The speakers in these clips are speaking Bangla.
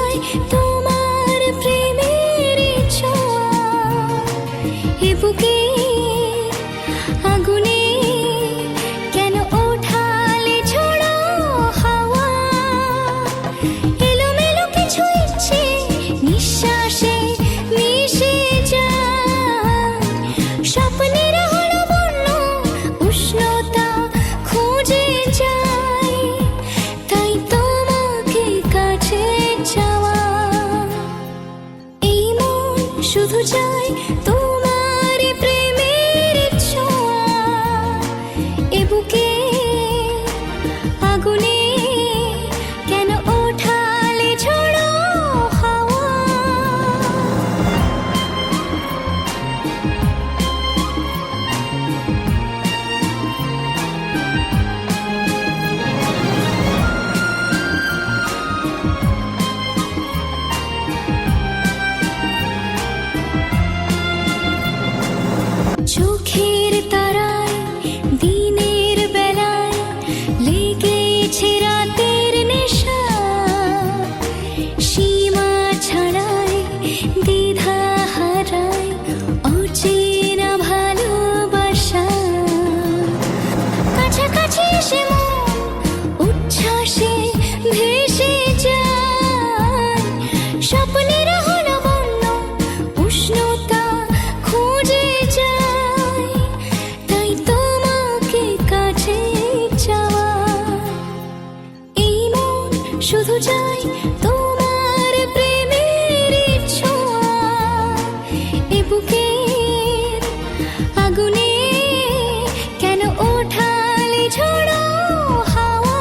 চাই তোমার প্রেমের ছোঁয়া, এ বুকে আগুনে কেন ওঠালে ঝোড়ো হাওয়া, এলোমেলো কিছু ইচ্ছে নিঃশ্বাসে মিশে যায়, স্বপ্নের হলো বন্য উষ্ণতা খুঁজে যায়, তাই তোমাকে কাছে চাওয়া। এই মন শুধু চায় তোমার প্রেমের ছোঁয়া, এ বুকে আগুনে কেন ওঠালে ঝোড়ো হাওয়া। চোখের তারায় দিনের বেলায় লেগেছে রাতের নেশা, সীমা ছাড়ায় দ্বিধা হারায় অচেনা ভালোবাসা, কাছাকাছি এসে মন উচ্ছ্বাসে ভেসে যায়, স্বপ্নের হলো বন্য উষ্ণতা খুঁজে যায়, তাই তোমাকে কাছে চাওয়া। এই মন শুধু চাই তোমার প্রেমের ছোঁয়া, এ বুকের আগুনে কেন ওঠালে ঝোড়ো হাওয়া।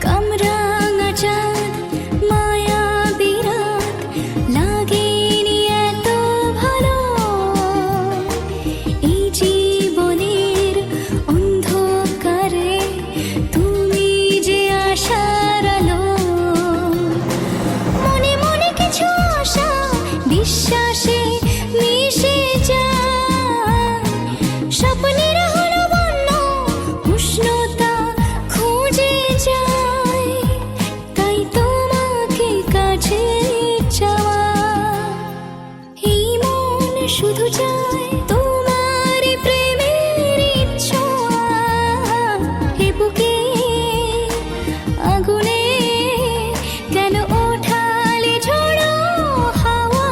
কামরাঙা চাঁদ মায়া বিরাট লাগেনি এত ভালো, এই জীবনের অন্ধকারে তুমি যে আশার আলো, মনে মনে কিছু আশা বিশ্বাসে মিশে যায়, স্বপ্নের হলো বন্য উষ্ণতা খুঁজে যায়, তাই তোমাকে কাছে চাওয়া। এই মন শুধু চায় তোমার প্রেমের ছোঁয়া, এ বুকে আগুনে কেন ওঠালে ঝোড়ো হাওয়া।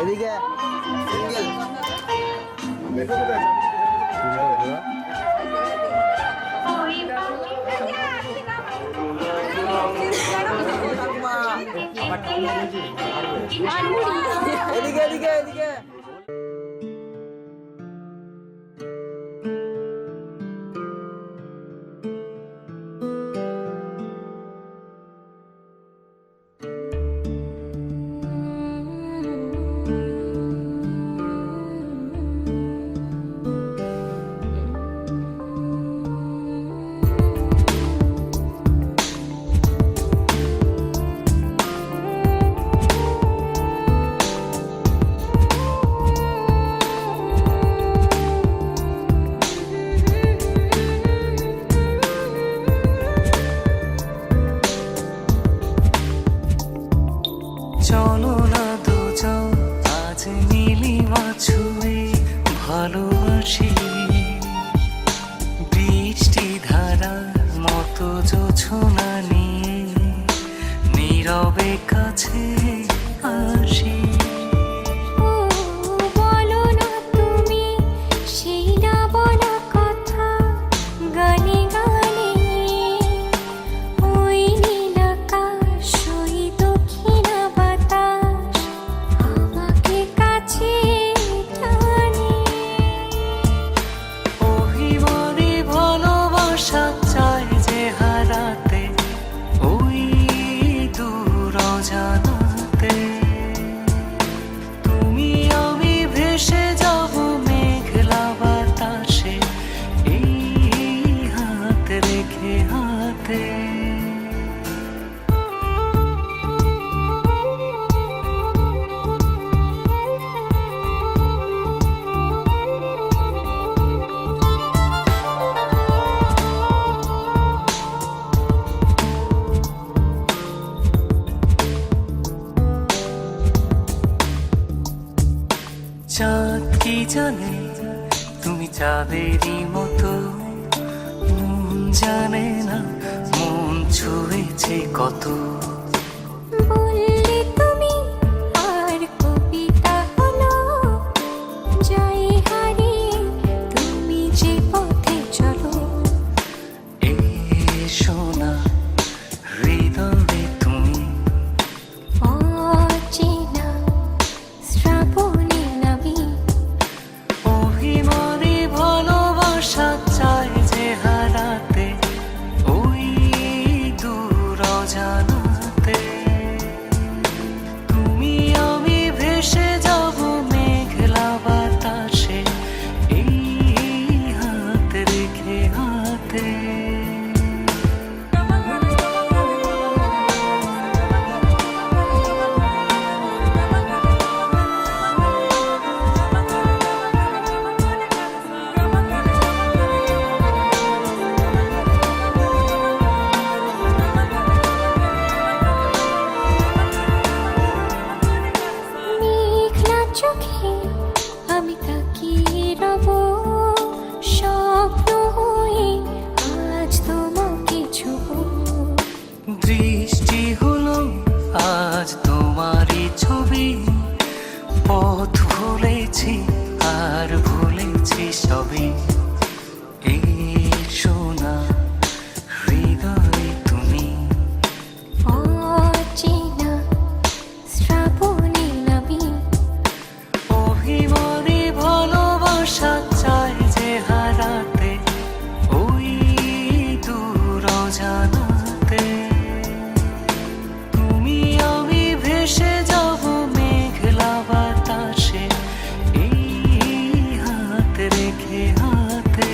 এদিকে এদিকে এদিকে এদিকে জোছনা নিয়ে নীরবে কাছে আসি। ও বলো না তুমি সেই না বলা কথা, গানে গানে ওই নীল আকাশ, ওই দক্ষিণা বাতাস আমাকে কাছে টানে। অভিমানী ভালোবাসা চাই যে হারাতে ওই দূর অজানাতে। তুমি আমি ভেসে যাব মেঘলা বাতাসে, এই হাত রেখে হাতে। চাঁদ কি জানে তুমি চাঁদেরই মতো, মন জানে না মন ছুঁয়েছে কত। বললে তুমি আর কবিতা হলো, যাই হারিয়ে তুমি যে পথে চলো। এসো না হৃদয়ে তুমি, অচেনা শ্রাবণে নামি। অভিমানী ভালোবাসা চাই যে হারাতে ওই দূর অজানাতে। তুমি আমি ভেসে যাব মেঘলা বাতাসে, এই হাত রেখে হাতে। মেঘলা চোখে আমি তাকিয়ে রব, স্বপ্ন হয়ে আজ তোমাকে ছুঁবো। দৃষ্টি হলো আজ তোমারই ছবি, পথ ভুলেছি আর ভুলেছি সবই। এসো না হৃদয়ে তুমি, অচেনা শ্রাবণে নামি। অভিমানী ভালোবাসা চাই যে হারাতে ওই দূর অজানাতে। তুমি আমি ভেসে যাব মেঘলা বাতাসে, এই হাত রেখে হাতে।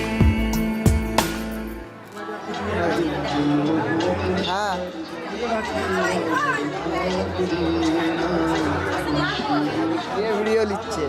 ভিডিও লিখছে।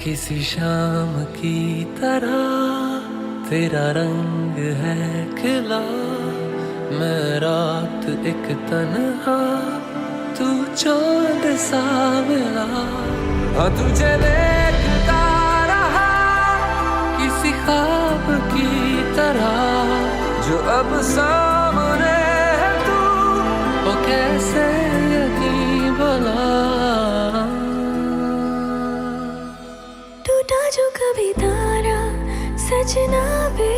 किसी शाम की तरह तेरा रंग है खिला, मैं रात एक तन्हा तू चाँद सा मिला। हाँ तुझे देखता रहा किसी ख्वाब की तरह, जो अब सामने है तू वो कैसे यकीन भला। टूटा जो कभी तारा सजना बे,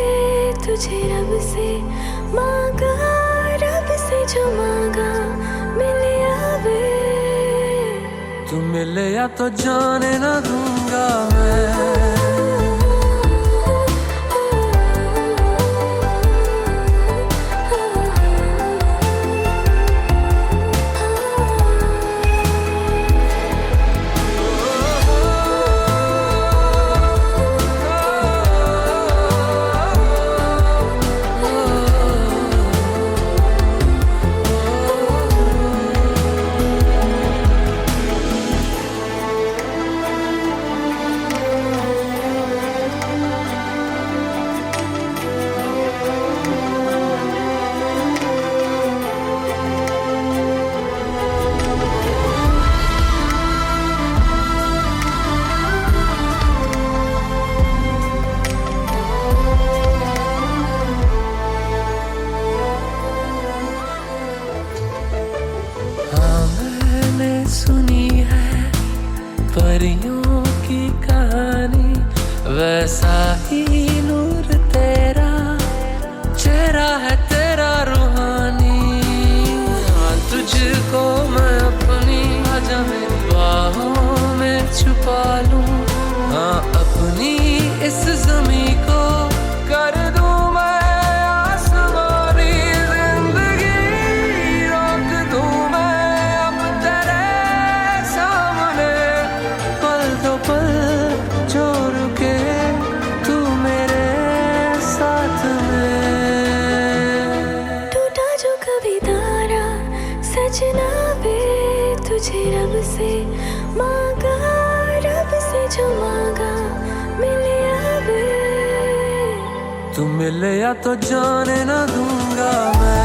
तुझे रब से मांगा रब लिया तो जाने न दूंगा मैं। सुनी है परियों की कहानी, वैसा ही नूर तेरा चेहरा है तेरा रूहानी। हाँ, तुझको मैं अपनी आजा मेरी बाहों में छुपा लूं। हाँ, अपनी इस ज़मीं को कर दूं मैं आसमानी। जिंदगी रोक दूं मैं अब तेरे सामने। पल दो पल जो रुके तू मेरे साथ में। टूटा जो कभी तारा सजना वे तुझे रब से मांगा, रब से जो मांगा मिले अब। तू मिले या तो जाने न दूंगा मैं।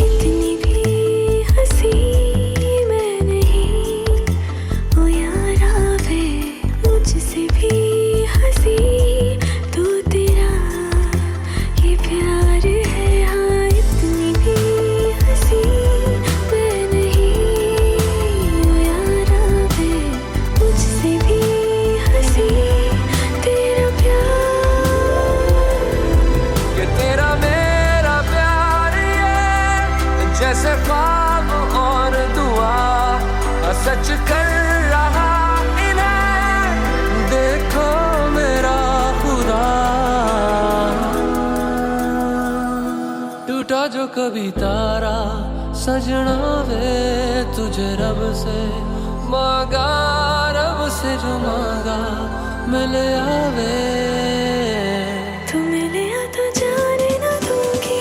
इतनी भी हंसी मैं नहीं ओ यारा वे, मुझसे भी हंसी तू तेरा ये प्यार है। हाँ, इतनी भी हंसी मैं नहीं ओ यारा वे, मुझसे भी हंसी तेरा प्यार। कि तेरा मेरा प्यार ये जैसे ख्वाब और दुआ सच कर रहा इन्हें देखो मेरा खुदा। टूटा जो कभी तारा सजना वे तुझे रब से मांगा, रब से जो मांगा मिले आवे। तू मिले या तो जाने न दूंगी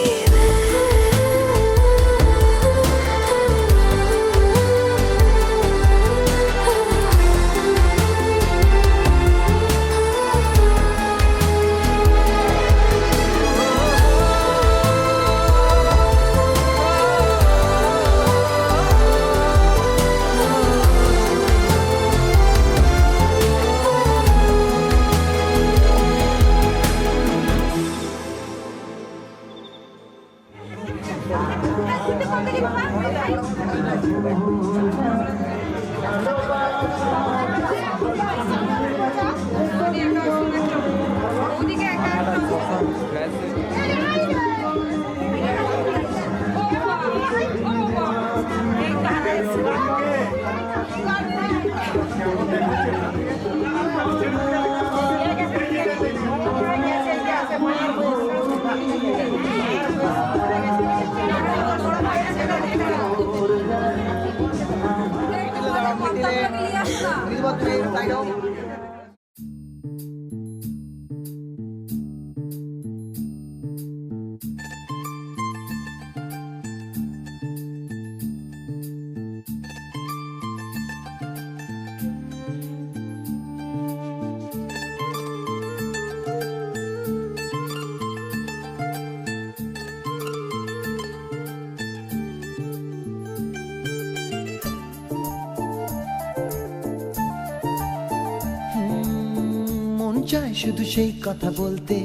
চায় শুধু সেই কথা বলতে,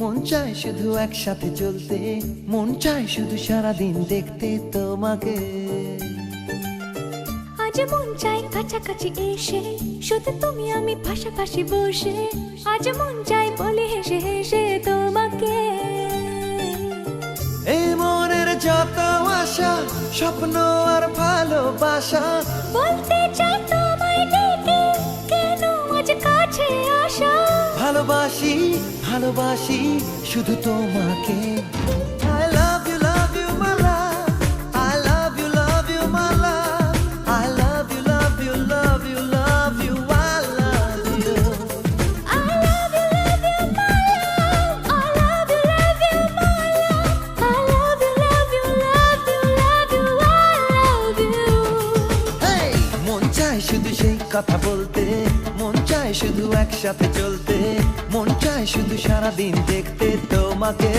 মন চায় শুধু একসাথে চলতে, মন চায় শুধু সারাদিন দেখতে তোমাকে। আজ আজ মন চাই কাছাকাছি এসে, শুধু তুমি আমি পাশাপাশি বসে। আজ মন চাই বলে হেসে হেসে তোমাকে। এই মনের যত আশা, স্বপ্ন আর ভালোবাসা, বলতে চাই তোমায় ডেকে, কেন আজ কাছে আসা। ভালোবাসি ভালোবাসি শুধু তোমাকে। I love you my love, I love you my love, I love you love you love you love you, I love you. I love you my love, I love you my love, I love you love you love you love you, I love you. Hey! মন চায় শুধু সেই কথা বলতে, মন চায় শুধু একসাথে চলতে, মন চায় শুধু সারাদিন দেখতে তোমাকে।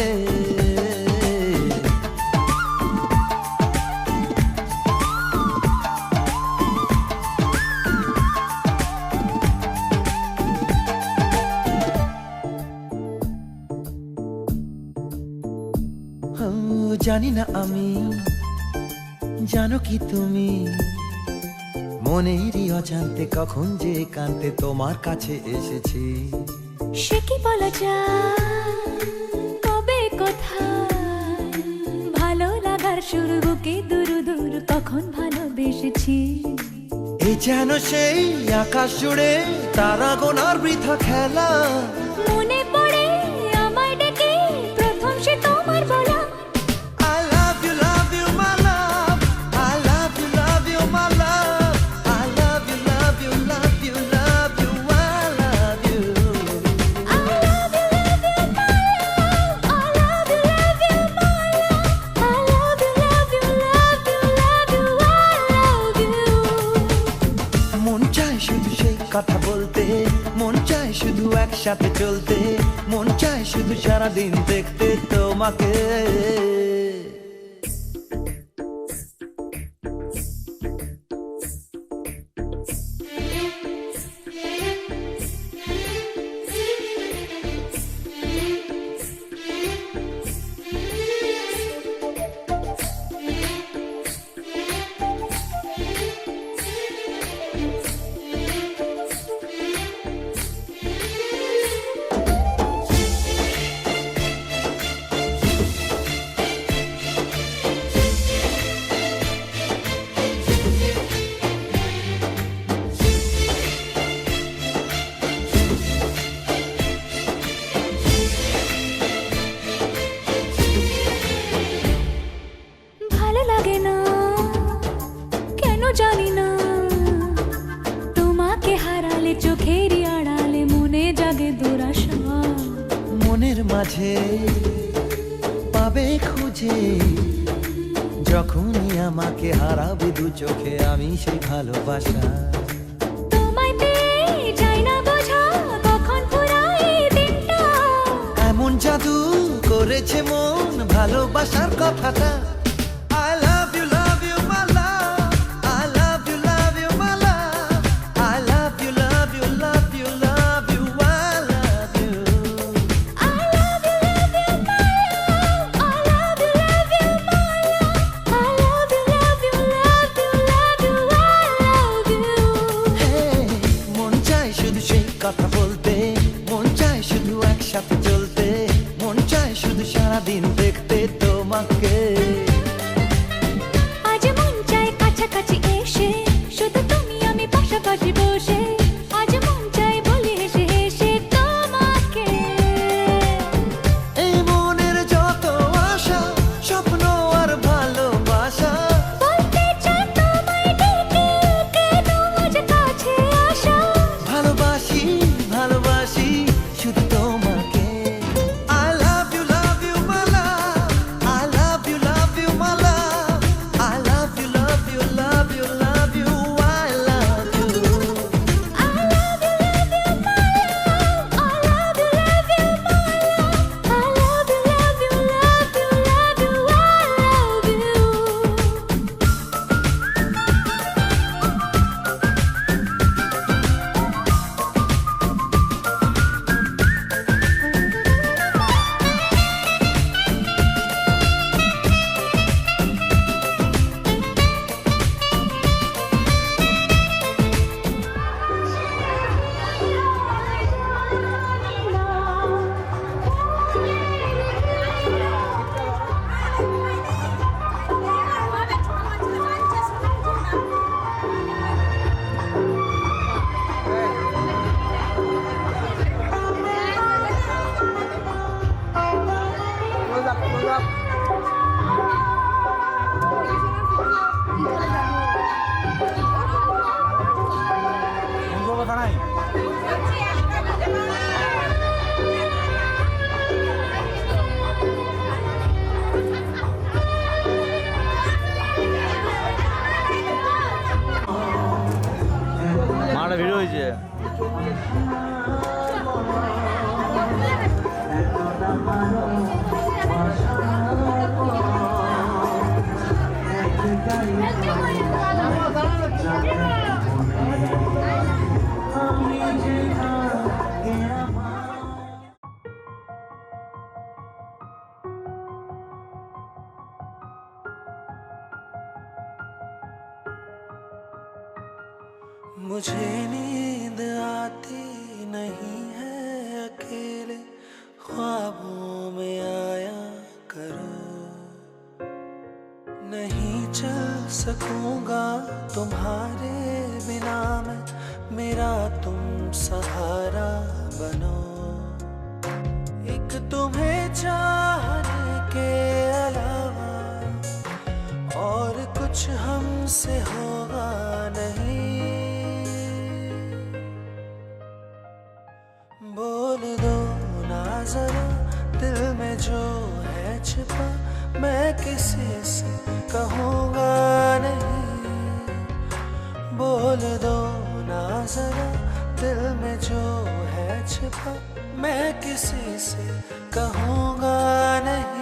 জানি না আমি, জানো কি তুমি, মনেরই অজান্তে কখন যে কান্তে তোমার কাছে এসেছি। সে কি বলা যায়, কবে কোথায়, ভালো লাগার শুরু বুকে দূর দূর কখন ভালোবেসেছি। এই যেন সেই আকাশ জুড়ে তারা গোনার বৃথা খেলা। মনে পড়ে আমায় ডেকে প্রথম সে তোমার বলা। I love you my love, I love you my love, I love you love you love you love you, I love you. I love you my love, I love you my love, I love you love you love you love you, I love you. মন চায় শুধু সেই কথা বলতে, মন চায় শুধু একসাথে চলতে, মন চায় শুধু সারাদিন দেখতে তোমাকে। ভালো লাগে না কেন জানি না, তোমাকে হারালে চোখেরই আড়ালে মনে জাগে দুরাশা। মনের মাঝে পাবে খুঁজে, যখনই আমাকে হারাবে দু চোখে আমি সেই ভালোবাসা। তোমায় পেয়ে যাই না বোঝা কখন ফুরায় দিনটা। এমন জাদু করেছে মন ভালোবাসার কথাটা। I love you my love, I love you my love, I love you love you love you love you, I love you. I love you my love, I love you my love, I love you love you love you love you, I love you. Hey! মন চায় শুধু সেই কথা বলতে, মন চায় শুধু একসাথে চলতে, মন চায় শুধু সারাদিন দেখতে তোমাকে। আজ মন চাই কাছাকাছি এসে, শুধু তুমি আমি পাশাপাশি বসে। আজ মন চাই বলি হেসে হেসে তোমাকে। এই মনের যত আশা, স্বপ্ন আর ভালোবাসা, বলতে চাই তোমায় ডেকে, কেন আজ কাছে আসা। ভালোবাসি ভালোবাসি শুধু তোমাকে। I love you my love, I love you ভিড় হয়েছে। मुझे नींद आती नहीं है, अकेले ख्वाबों में आया करो। नहीं चल सकूंगा तुम्हारे बिना मैं, मेरा तुम सहारा बनो। एक तुम्हें चाहने के अलावा और कुछ हमसे होगा नहीं। बोल दो ना जरा दिल में जो है छिपा, मैं किसी से कहूँगा नहीं। बोल दो ना जरा दिल में जो है छिपा, मैं किसी से कहूँगा नहीं।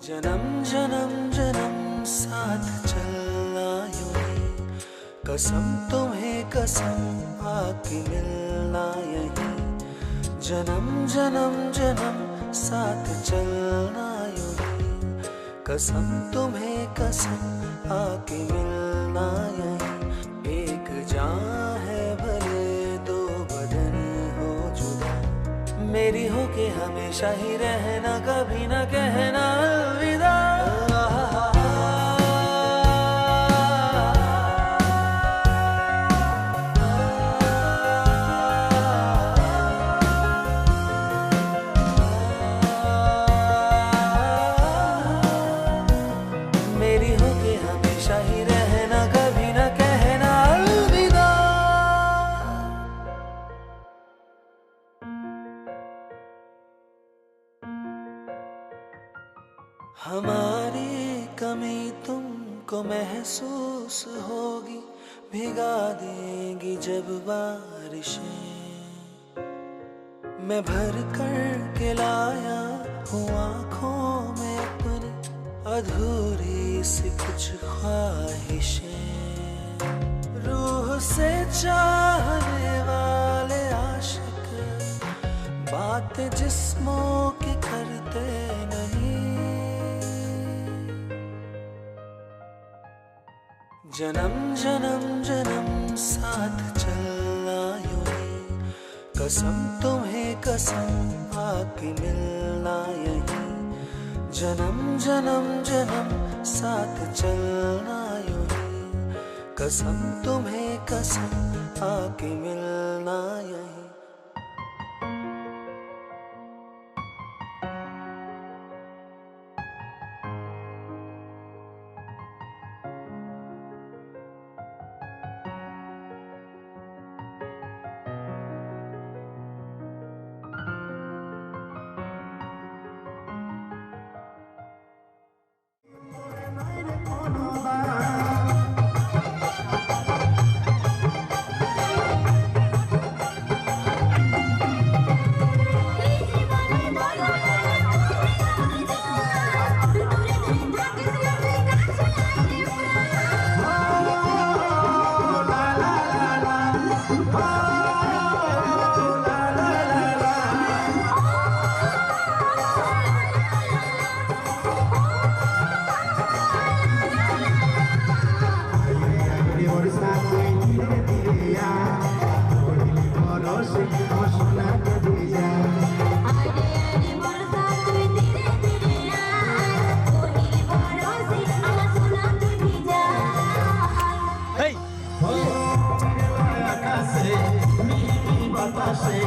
जन्म जन्म जन्म साथ चलना यूं ही, कसम तुम्हें कसम आके मिलना यहीं। जन्म जन्म जन्म साथ चलना यूं ही, कसम तुम्हें कसम आके मिलना यहीं। एक जान है भले दो बदन हो जुदा, मेरी हो के हमेशा ही रहना, कभी ना कहना अलविदा। मेरी हो के हमेशा ही रहना, कभी ना कहना अलविदा। हमारी कमी तुमको महसूस होगी, भिगा देंगी जब बारिशें। मैं भर कर के लाया हूँ आँखों में अपने, अधूरी सी कुछ ख्वाहिशें। रूह से चाहने वाले आशिक बातें जिस्मों की करते नहीं। जन्म जन्म जन्म साथ चलना यूं ही, कसम तुम्हें कसम आके मिलना यहीं। जन्म जन्म जन्म साथ चलना यूं ही, कसम तुम्हें कसम आके मिलना यहीं। বাতাসে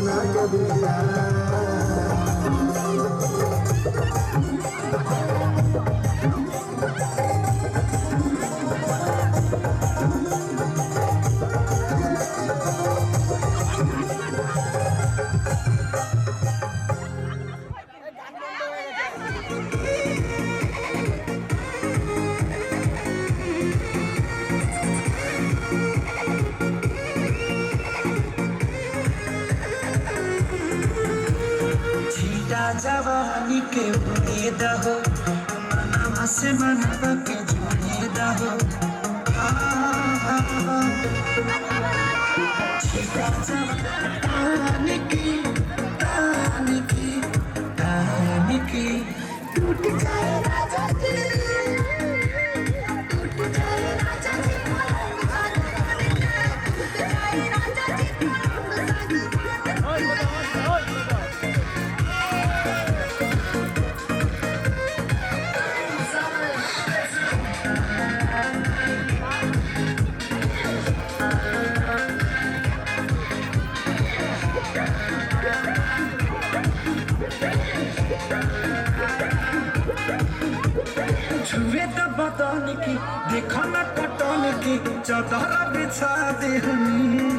ना कभी जवानी के उड़े दहो मनवा से मनवा के जोड़े दहो छीटा जवानी की तानी की टूट जाए राजा जी, टूट जाए राजा जी, पलंग साथ टूट जाए राजा जी, पलंग छुए तो बदन की देखो न कटन की चादर बिछा दे हनी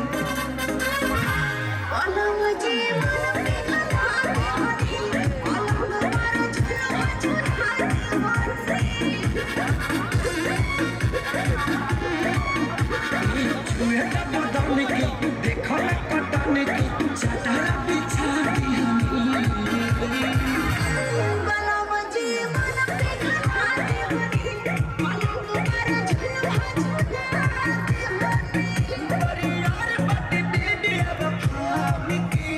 पलंग जी मन पे लगा दे हनी, पलंग पर झुलवा झुला दे हनी। छुए तो बदन की देखो न कटन की चादर बिछा दे हनी पलंग जी मन पे लगा दे हनी, पलंग पर झुलवा झुला दे हनी। यार बात दीदी अब खाने की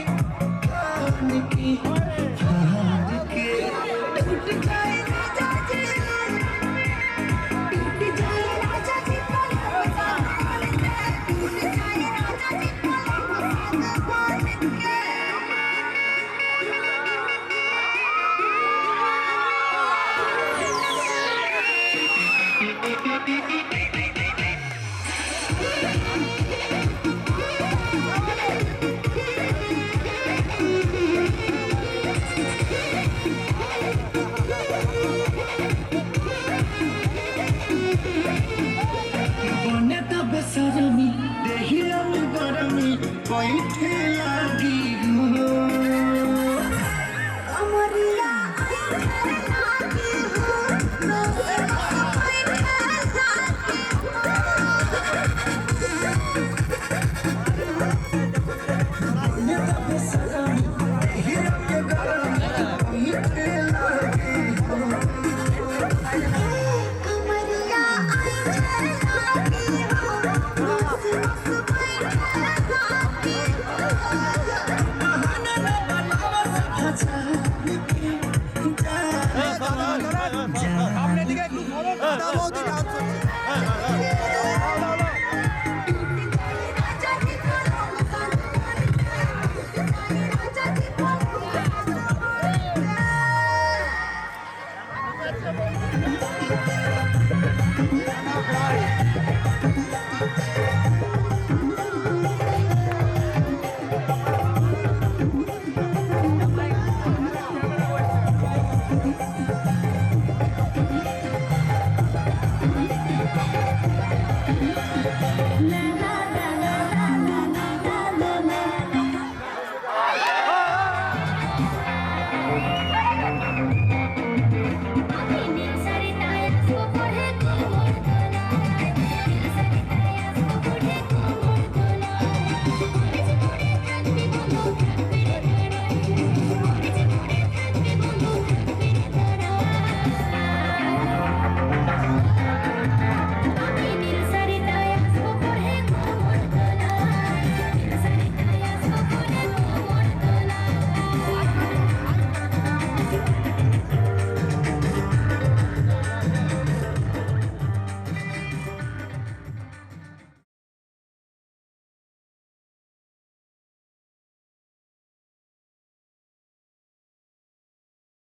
टूट जाए राजा जी, टूट जाए राजा जी, पलंग साथ टूट जाए राजा जी, पलंग साथ बने तो बेसरमी देहिया में गरमी बैठे लागी हो अमरिया